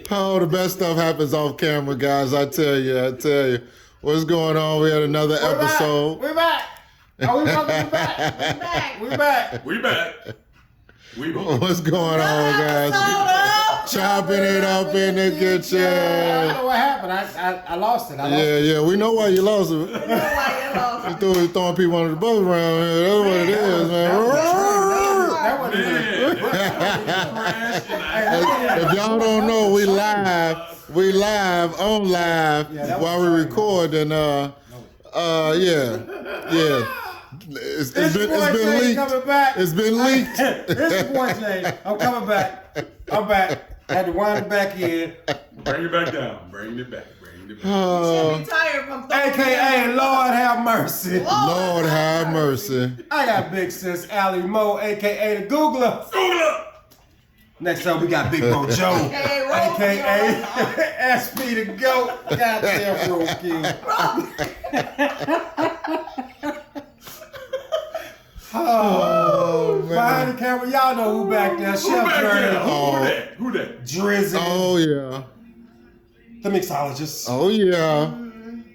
Oh, the best stuff happens off camera, guys. I tell you. What's going on? We had another episode. We're back. Oh, we welcome you back. We're back. What's going on, guys? Chopping it up in the kitchen. I don't know what happened. I lost it. Yeah. We know why you lost it. You're throwing people under the bus around here. That's what it is, man. If y'all don't know, we live on live while we record, and It's been leaked. It's been leaked. This is boy Jay. I'm coming back. I'm back. I had to wind it back in. Bring it back down. Bring it back. You tired from AKA Lord have mercy. Lord have mercy. I got big sis Allie Moe, AKA the Googler. Next up we got Big Mo Joe, AKA SP the Goat. Goddamn Roll King. Oh, man. Behind the camera, y'all know who back there. Chef Dre. Who that? Drizzy. Oh, yeah. The mixologist. Oh, yeah.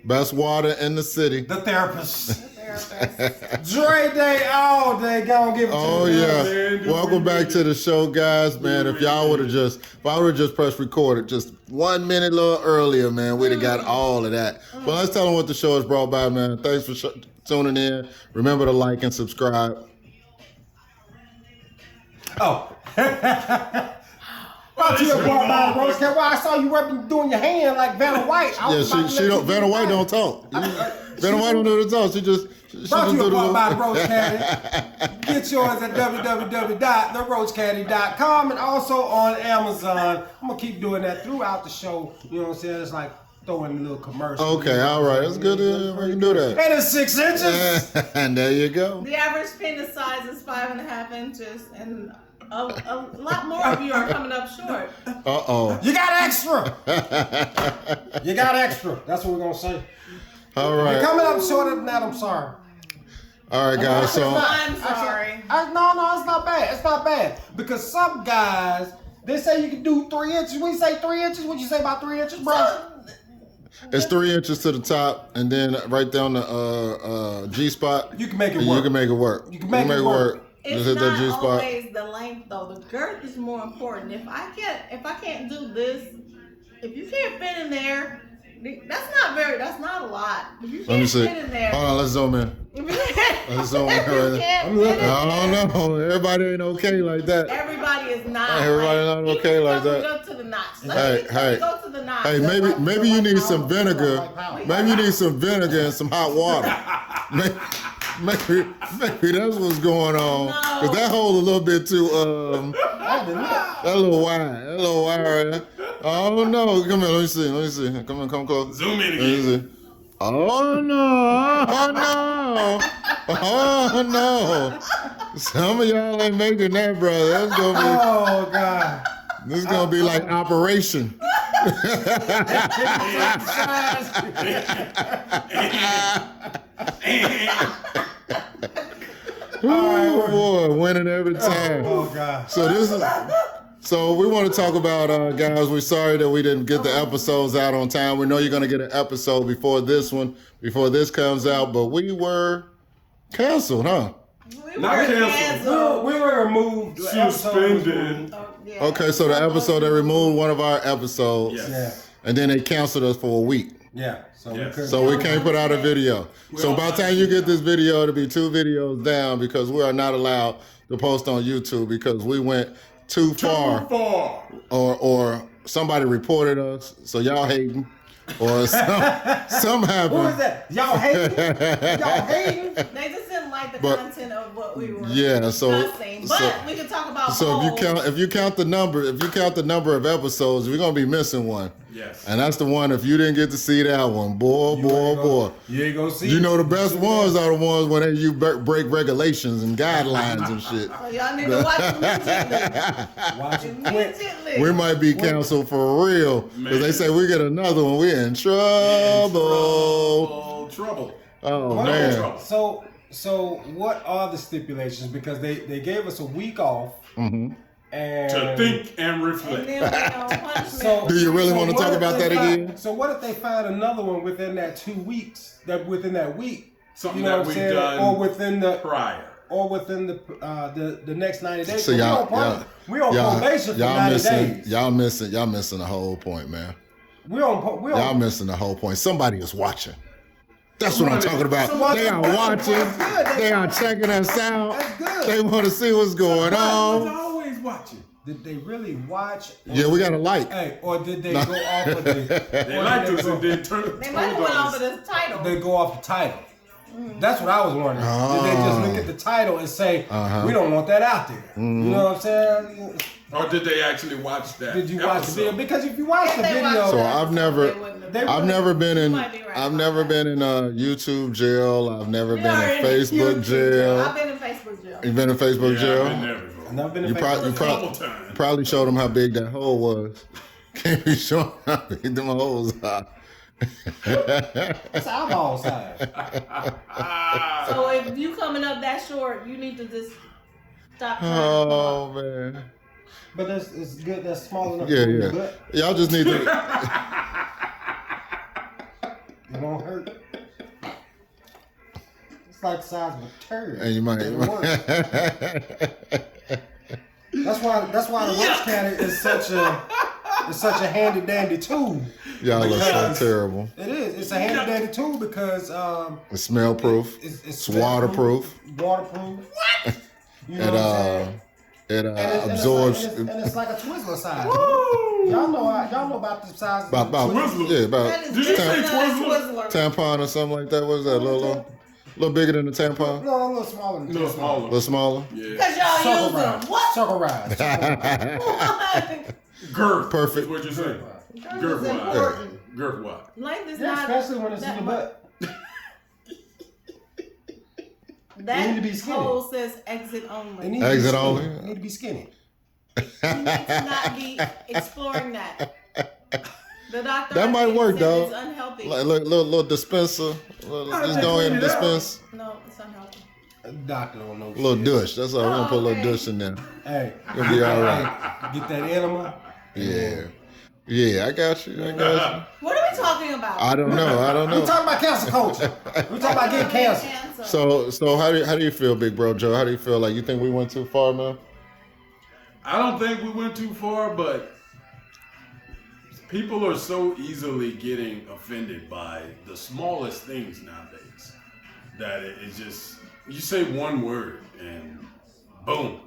Best water in the city. The therapist. Dre Day all day. Go and give it to me. Oh, yeah. Welcome back to the show, guys, man. If I would have just pressed record just 1 minute a little earlier, man, we'd have got all of that. But let's tell them what the show is brought by, man. Thanks for tuning in. Remember to like and subscribe. Oh. Brought to you by Rose Cat. Well, I saw you doing your hand like Vanna White. She don't. Vanna White don't talk. Vanna White don't know the talk. She just brought to you by the Rose Caddy. Get yours at www.theroachcaddy.com and also on Amazon. I'm gonna keep doing that throughout the show. You know what I'm saying? It's like throwing a little commercial. Okay, all right. That's good. We can do that. And it's 6 inches. And there you go. The average penis size is 5.5 inches, and a lot more of you are coming up short. Uh-oh. You got extra. You got extra. That's what we're gonna say. All right. You're coming up shorter than that. I'm sorry. All right, guys. So I'm sorry. No, it's not bad. It's not bad because some guys they say you can do 3 inches. We say 3 inches. What you say about 3 inches, bro? it's 3 inches to the top, and then right down the G spot. You can make it work. You can make it work. You can make it work. It's just hit that G not spot. always the length though. The girth is more important. If I can't do this, if you can't fit in there, that's not a lot. If you can't fit in there. Hold on, let's zoom in. Let's zoom in. I don't know. Everybody ain't okay like that. Everybody is not. Everybody not okay like that. Go to the notch. Hey. Go to the notch. Hey, maybe you need some vinegar. Maybe you need some vinegar and some hot water. Maybe that's what's going on. Cause that hole a little bit too that little wide. Oh no! Come here, let me see. Come close. Zoom in again. Oh no! Some of y'all ain't making that, brother. That's gonna be. Oh God! This is gonna be like Operation. Oh boy, winning every time. Oh God! So we want to talk about, guys. We're sorry that we didn't get the episodes out on time. We know you're gonna get an episode before this comes out, but we were canceled, huh? Not canceled. We were removed. Suspended. Okay, so the episode they removed one of our episodes, and then they canceled us for a week. Yeah. So we can't put out a video. So by the time you get this video, it'll be 2 videos down because we are not allowed to post on YouTube because we went too far. Or somebody reported us, so y'all hating. Or some happened. Who is that? Y'all hating? They just didn't like the content of what we were discussing. But we can talk about So if you count the number of episodes, we're gonna be missing one. Yes. And that's the one, if you didn't get to see that one, boy. You ain't gonna see You know the best ones are the ones when you break regulations and guidelines and shit. So y'all need to watch it immediately. We might be canceled for real. Because they say we get another one, we're in trouble. Oh, man. So what are the stipulations? Because they gave us a week off. Mm-hmm. And To think and And reflect. then we on punishment. Do you really want to what talk if about they that find- again? So what if they find another one within that 2 weeks? Within that week, Something you know that what I'm we've saying? done Or within the prior. the next 90 days. So we y'all, on probation for 90 missing, days. y'all missing the whole point, man. Y'all missing the whole point. Somebody is watching. That's what I'm talking about. Somebody- They are watching. That's good. They are checking us out. That's good. They want to see what's going I was on. always watching. Did they really watch? Yeah, we got a like. Hey, or did they go off of the? They liked us and then turned. They might have went off of this title. They go off the title. That's what I was wondering. Did they just look at the title and say, "We don't want that out there"? You know what I'm saying? Or did they actually watch that? Did you watch the episode? video? Because if you watch the If they video, watched So that I've episode, never- they wouldn't have- They- I've never been in. might be right I've about never that. been in YouTube jail. I've never We been are in in Facebook I've jail. been in Facebook jail. You've been in Facebook Yeah, jail. I've been there before. I've never been You in probably, Couple times. probably showed them how big that hole was. Can't be showing how big them holes are. It's eyeball size. So if you coming up that short, you need to just stop trying Oh man. But it's good. That's small enough. Yeah, for your yeah. butt. Y'all just need to. It won't hurt. It's like the size of a turd. And you might. It works. That's why the roach cannon is such a handy dandy tool. Y'all are so Because- terrible. It is. It's a handy dandy tool because It's smell proof. It's waterproof. Waterproof. What? You know It what I'm saying? it And it's absorbs. and it's like a Twizzler size. Y'all know about the size. About Twizzler. yeah, That about is Did you say bigger than a Twizzler? tampon or something like that. What is that? A little bigger than a tampon? No, a little smaller than A little Twizzler. A smaller. little smaller. Yeah. Because y'all Circle use them. rise. What? Circle rise. What? Girth. Perfect. Is what you're saying. Girth Girth is wise. important. Girth wise. Length is Yeah, not. especially when it's in that your much. butt. That You need to be skinny. hole says exit It only. needs to be Exit skinny. only? You need to be skinny. You need to not be exploring that. The doctor. That might work, said though. It's unhealthy. Like little dispenser. Just go ahead and dispense. No, it's unhealthy. Doctor don't know. A little shit. douche. That's all. We're gonna put a little Okay. douche in there. Hey, You'll be all right. get that enema. Yeah. Yeah, I got you. I got What are we talking about? you. I don't know. We talking about cancer culture. We talking about getting cancer. So how do you feel, Big Bro Joe? How do you feel? Like you think we went too far, man? I don't think we went too far, but people are so easily getting offended by the smallest things nowadays that it's just, you say one word and boom,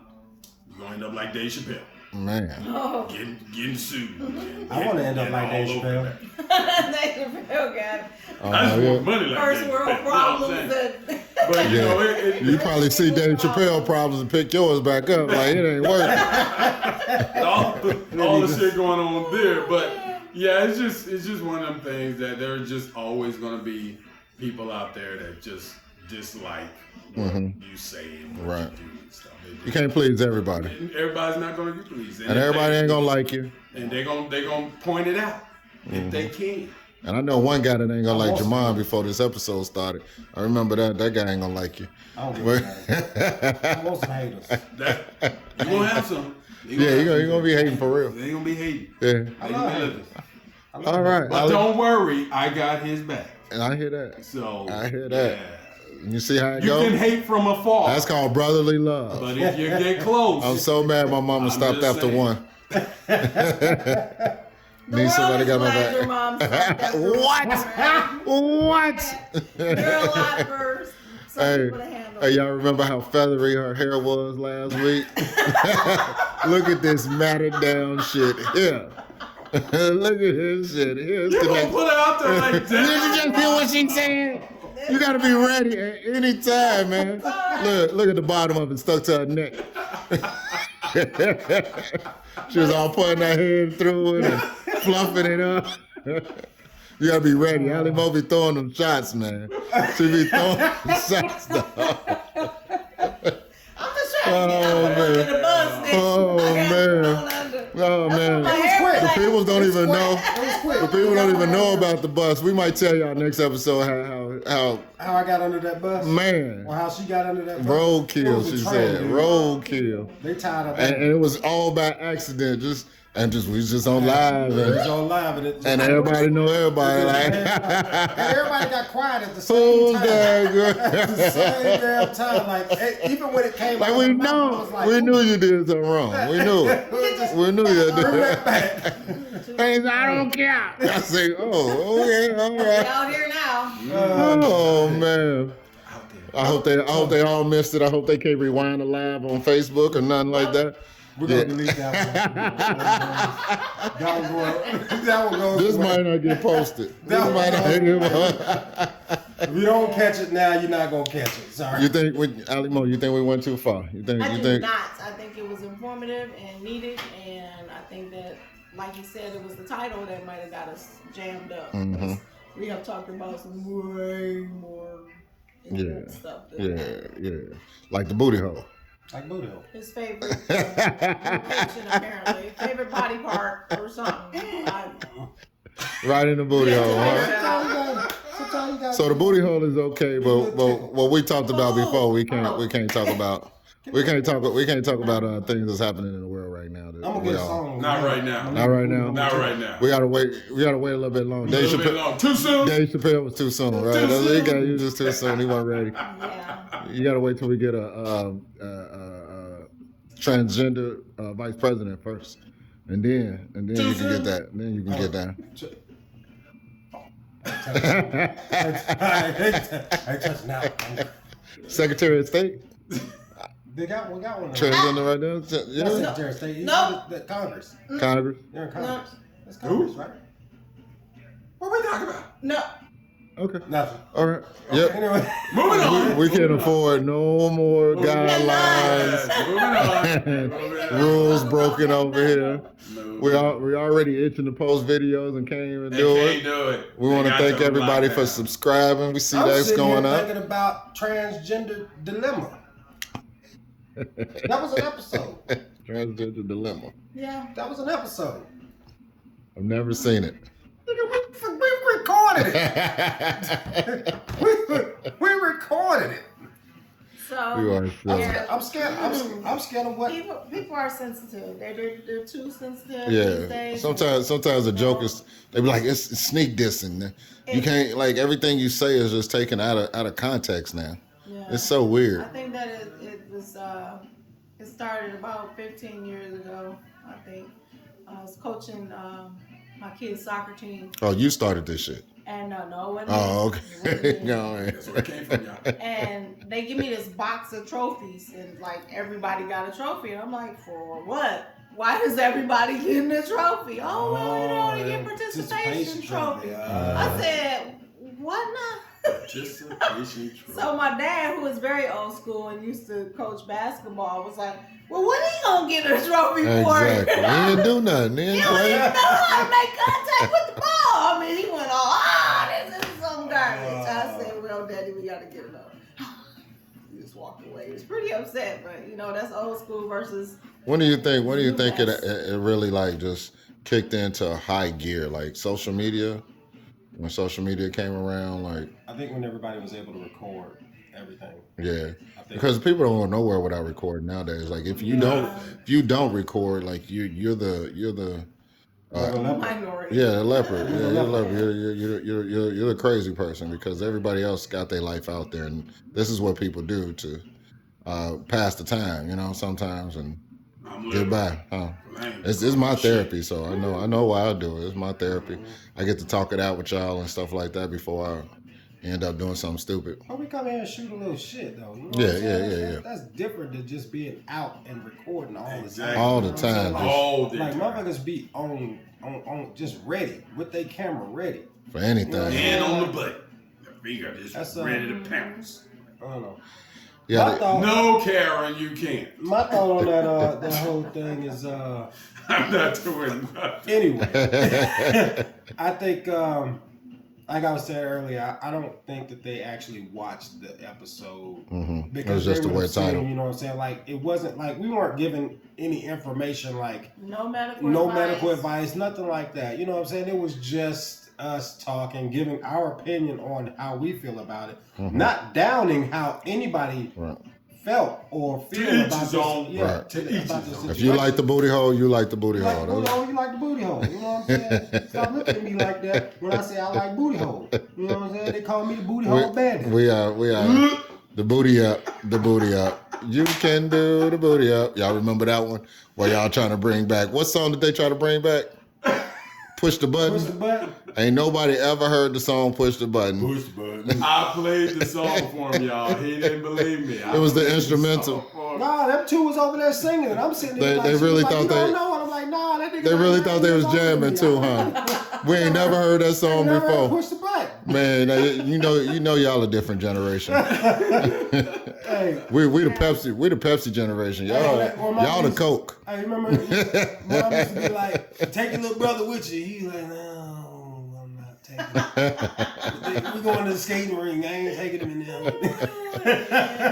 you're going to end up like Dave Chappelle. Man. Oh, Getting sued. and I wanna end up getting like Dave all over Chappelle. that. they feel good. I just yeah. want money like First Dave world Chappelle, you know what I'm problems. saying? That But you know, Yeah. You probably see Dave Chappelle problems and pick yours back up. Like it ain't working. all the shit going on there. But yeah, it's just one of them things that there are just always going to be people out there that just dislike what you say and what Right. you do and stuff. You can't please everybody. And everybody's not going to get pleased, And everybody ain't gonna like you. And they're gonna point it out if they can. And I know one guy that ain't gonna like Jamal before this episode started. I remember that guy ain't gonna like you. I don't give a damn. Most haters. That you gonna have some. Yeah, you're gonna be hating for real. They gonna be hating. Yeah. They gonna be living. All right. But don't worry, I got his back. And I hear that. So I hear that. yeah. You see how it You can goes? hate from afar. That's called brotherly love. But if you get close, I'm so mad my mama I'm stopped just after saying. one. the Need somebody world got my is glad your back. mom stopped after What? You're a lot first. Some Hey, people to handle. hey, y'all remember how feathery her hair was last week? Look at this matted down shit here. Look at this shit here. you gonna put her out there like Did that? you just hear what she said? You gotta be ready at any time, man. Look at the bottom of it stuck to her neck. She was all putting her head through it and fluffing it up. You gotta be ready. Ali Mo be throwing them shots, man. She be throwing them shots, though. I'm just trying to get Oh, out man. of the bus. Oh, man. oh man, My hair was the like- people don't even know. It was quick. The people don't even know about the bus. We might tell y'all next episode how How I got under that bus? man, Or how she got under that bus? It roadkill. was a She train, said dude. roadkill, They tied up. and it was all by accident. We was just on live, It was and, on live, and, it, everybody know everybody. Like, and everybody got quiet at the same who's time. that good? At the same damn time. Like, even when it came Like out we of the mouth, I know, was like, we knew you did something wrong. We knew it. We knew you did it. Things I don't care. I say, oh, okay, all right. Out here now. Oh man. I hope they all missed it. I hope they can't rewind the live on Facebook or nothing like that. We're going to delete that one. That one goes This away. might not get posted. That This might not get If you don't catch it now, you're not going to catch it. Sorry. You think, Ali Mo, you think we went too far? You think? I You do think? not. I think it was informative and needed, and I think that, like you said, it was the title that might have got us jammed up. Mhm. We have talked about some way more intimate stuff. Yeah. Like the booty hole. Like booty hole. His favorite location, apparently, favorite body part or something. Right in the booty hole, huh? Sometimes you got So the booty hole is okay, but what we talked about before, we can't talk about. We can't talk about things that's happening in the world right now. I'm going to get a song. Not right now. Not right now. Not right now. We gotta wait. We gotta wait a little bit longer. A little bit long. Too soon? Dave Chappelle was too soon, right? Too soon. He was just too soon. He wasn't ready. Yeah. You gotta wait till we get a transgender vice president first, and then you can get that. Then you can get down. I ain't touching that one. Secretary of State, We got one. transgender right there. That's Yeah, Secretary of State. No. The Congress. Congress. They're in Congress. That's Who? Congress, right? What are we talking about? No. Okay. Nothing. All right. Yep. Anyway. Moving on. We can't afford no more guidelines. Moving on. Rules broken over here. Moving We already itching to post videos and can't even They do can't it. do it. We They want to got thank to everybody lock for down. subscribing. We see I'm that's sitting going here up. thinking about transgender dilemma. That was an episode. Transgender dilemma. Yeah. That was an episode. I've never seen it. Nigga, we recorded it. we recorded it. So You are silly. yeah, I'm scared. I'm scared of what. people are sensitive. They're too sensitive these Yeah. days. Sometimes the joke is they be like it's sneak dissing. You can't like everything you say is just taken out of context now. Yeah. It's so weird. I think that it was it started about 15 years ago. I think I was coaching my kids' soccer team, Oh, you started this shit. and no, it wasn't Oh, me. okay. It wasn't me. No, That's where it came from, y'all. And they give me this box of trophies, and like everybody got a trophy. And I'm like, for what? Why is everybody getting a trophy? Oh, well, you know, they get participation trophy. I said, what not? Participation trophy. So my dad, who is very old school and used to coach basketball, was like, well, what are you gonna get a trophy for? exactly. He didn't do nothing. He You didn't don't even know play. how to make contact with the ball. I mean, he went all, this is some garbage. I said, well, Daddy, we gotta get it up. He just walked away. He was pretty upset, but you know, that's old school versus. When do you think it Yes. really like just kicked into a high gear, like social media? When social media came around, like I think when everybody was able to record everything. yeah, I think because people don't go nowhere without recording nowadays. Like if you don't record, like you're the Minority. yeah, the leopard. Yeah, you're the leopard. You're the crazy person because everybody else got their life out there, and this is what people do to pass the time. You know, sometimes and I'm get living. by. Huh? Lame. It's my therapy, so I know why I do it. It's my therapy. I get to talk it out with y'all and stuff like that before I end up doing something stupid. But we come here and shoot a little shit though. You know Yeah, what I'm saying? yeah. That's different than just being out and recording all the Exactly. time. All the You know what I'm saying? time. All the Like time. motherfuckers be on just ready with their camera ready. For anything. Hand on the butt. The finger just That's, ready to pounce. I don't know. Yeah, My thought, No, Karen, you can't. my thought on that whole thing is I'm not doing nothing. anyway. I think like I was saying earlier, I don't think that they actually watched the episode It was just the way title. You know what I'm saying? Like it wasn't like we weren't given any information, like no medical advice, nothing like that. You know what I'm saying? It was just us talking, giving our opinion on how we feel about it, not downing how anybody felt or feel about this. If you like the booty hole, you like the booty hole. You like the booty hole. You know what I'm saying? Stop looking at me like that when I say I like booty hole. You know what I'm saying? They call me the booty hole bandit. We are the booty up, the booty up. You can do the booty up. Y'all remember that one? Well, y'all trying to bring back. What song did they try to bring back? Push the button. Push the button. Ain't nobody ever heard the song Push the Button. Push the button. I played the song for him, y'all. He didn't believe me. It was the instrumental. Nah, them two was over there singing it. I'm sitting there. They really thought they. I'm like, nah, that nigga. They really thought they was jamming too, huh? We ain't never heard that song before. Push the button. Man, you know y'all a different generation. Hey, we the Pepsi generation. Y'all the Coke. I remember Mom used to be like, take your little brother with you. He's like, no, I'm not taking him. We going to the skating ring. I ain't taking him in there.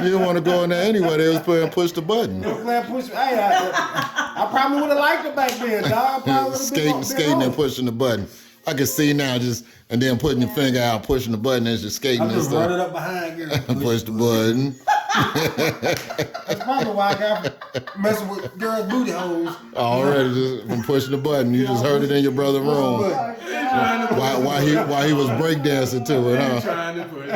You didn't want to go in there anyway. They was playing Push the Button. They were playing Push. Hey, I probably would have liked it back then, dog. Skating and pushing the button. I can see now and then putting your finger out, pushing the button as you're skating. I'm just running up behind you. Push the button. That's probably why I got messing with girls' booty holes. Already just from pushing the button. You just heard it in your brother's room. While he was breakdancing to it, huh?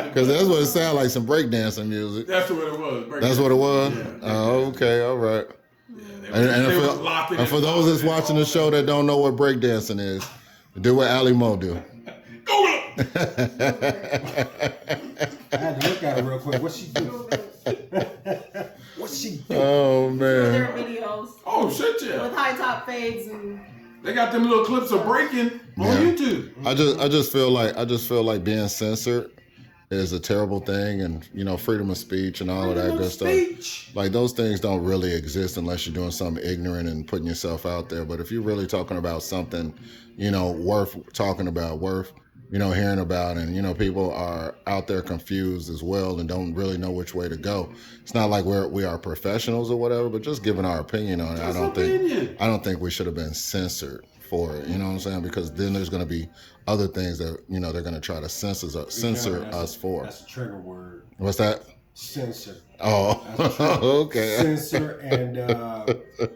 Because that's what it sounded like, some breakdancing music. That's what it was. That's what it was? Yeah. Oh, okay, all right. Yeah, and for those that's watching the show that don't know what breakdancing is, do what Ali Mo do. I had to look at her real quick. What's she do? What's she do? Oh man. Their videos. Oh shit, yeah. With high top fades and. They got them little clips of breaking on YouTube. I just feel like being censored is a terrible thing, and freedom of speech and all of that good stuff. Like those things don't really exist unless you're doing something ignorant and putting yourself out there. But if you're really talking about something, worth talking about, worth hearing about, and people are out there confused as well and don't really know which way to go. It's not like we are professionals or whatever, but just giving our opinion on it. I don't think we should have been censored for it. You know what I'm saying? Because then there's going to be other things that they're going to try to censor us for. That's a trigger word. What's that? Censor. Oh, okay. Censor and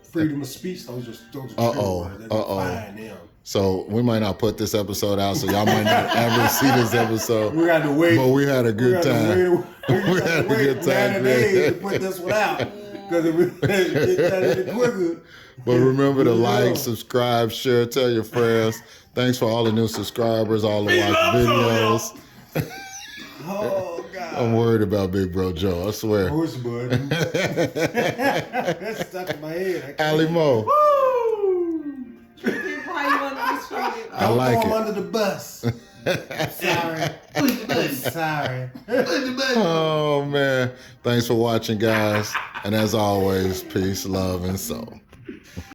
freedom of speech. Those are trigger words. They're define them. So we might not put this episode out, so y'all might not ever see this episode. We got to wait. But we had a good time. We had a good time. To put this one out because if we get that in quicker. But remember to like, subscribe, share, tell your friends. Thanks for all the new subscribers, all the watch videos. Oh God! I'm worried about Big Bro Joe. I swear. Push button. That's stuck in my head. Ali Mo. I like it. Throw him under the bus. Sorry. I'm sorry. Oh man. Thanks for watching, guys. And as always, peace, love, and soul.